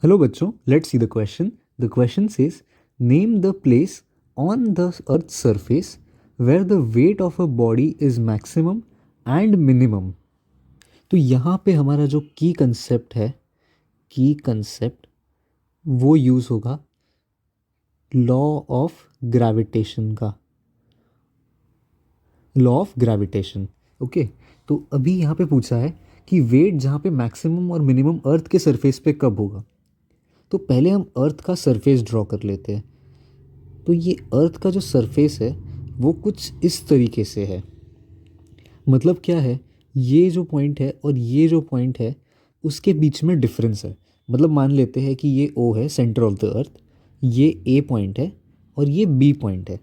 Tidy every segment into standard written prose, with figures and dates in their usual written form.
Hello बच्चों, let's see the question. The question says, name the place on the Earth's surface where the weight of a body is maximum and minimum. तो यहाँ पे हमारा जो की concept वो use होगा लॉ ऑफ ग्रेविटेशन का, लॉ ऑफ ग्रेविटेशन। ओके, तो अभी यहाँ पे पूछा है कि वेट जहाँ पे मैक्सिमम और मिनिमम अर्थ के सरफेस पे कब होगा। तो पहले हम अर्थ का सरफेस ड्रॉ कर लेते हैं। तो ये अर्थ का जो सरफेस है वो कुछ इस तरीके से है। मतलब क्या है, ये जो पॉइंट है और ये जो पॉइंट है उसके बीच में डिफरेंस है। मतलब मान लेते हैं कि ये ओ है, सेंटर ऑफ द अर्थ, ये ए पॉइंट है और ये बी पॉइंट है।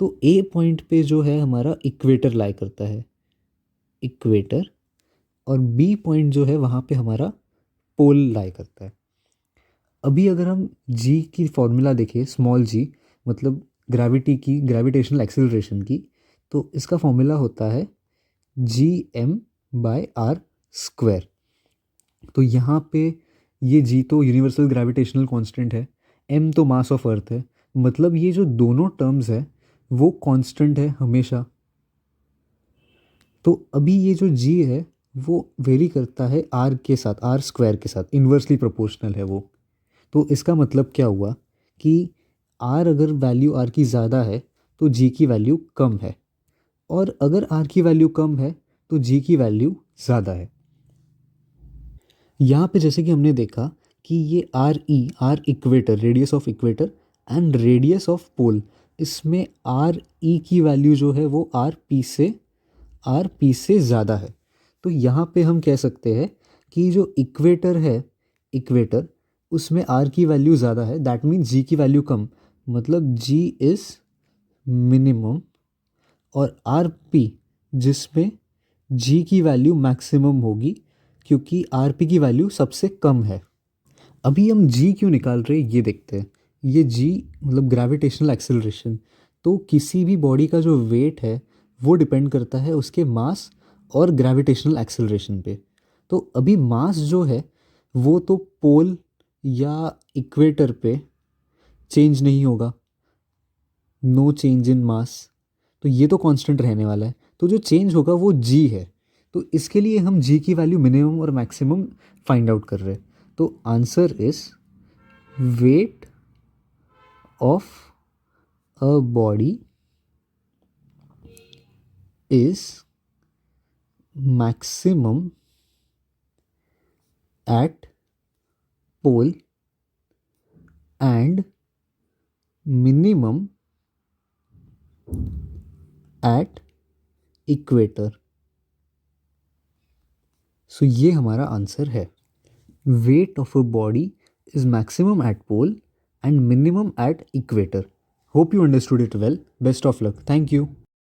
तो ए पॉइंट पे जो है हमारा इक्वेटर लाई करता है, इक्वेटर, और बी पॉइंट जो है वहाँ पे हमारा पोल लाई करता है। अभी अगर हम जी की फॉर्मूला देखें, स्मॉल जी मतलब ग्रेविटी की, ग्रेविटेशनल एक्सेलरेशन की, तो इसका फॉर्मूला होता है G M by R square. तो यहाँ पे ये जी तो यूनिवर्सल ग्रेविटेशनल कांस्टेंट है, एम तो मास ऑफ अर्थ है। मतलब ये जो दोनों टर्म्स है वो कांस्टेंट है हमेशा। तो अभी ये जो जी है वो वेरी करता है आर के साथ, आर स्क्वायर के साथ, इन्वर्सली प्रोपोर्शनल है वो। तो इसका मतलब क्या हुआ कि आर अगर वैल्यू आर की ज़्यादा है तो जी की वैल्यू कम है, और अगर आर की वैल्यू कम है तो जी की वैल्यू ज़्यादा है। यहाँ पे जैसे कि हमने देखा कि ये R equator, radius of equator, and radius of pole, इसमें आर ई की वैल्यू जो है वो आर पी से ज़्यादा है। तो यहाँ पे हम कह सकते हैं कि जो इक्वेटर है, इक्वेटर, उसमें आर की वैल्यू ज़्यादा है, दैट मीन्स जी की वैल्यू कम। मतलब जी इज़ मिनिमम, और आर पी जिसमें जी की वैल्यू मैक्सिमम होगी क्योंकि आर पी की वैल्यू सबसे कम है। अभी हम जी क्यों निकाल रहे हैं ये देखते हैं। ये जी मतलब ग्रेविटेशनल एक्सेलरेशन। तो किसी भी बॉडी का जो वेट है वो डिपेंड करता है उसके मास और ग्रेविटेशनल एक्सेलरेशन पे। तो अभी मास जो है वो तो पोल या इक्वेटर पे चेंज नहीं होगा, नो चेंज इन मास। तो ये तो कांस्टेंट रहने वाला है। तो जो चेंज होगा वो जी है। तो इसके लिए हम जी की वैल्यू मिनिमम और मैक्सिमम फाइंड आउट कर रहे हैं। तो answer is weight of a body is maximum eight pole and minimum at equator. सो ये हमारा आंसर है। Weight of a body is maximum at pole and minimum at equator. Hope you understood it well. Best of luck. Thank you.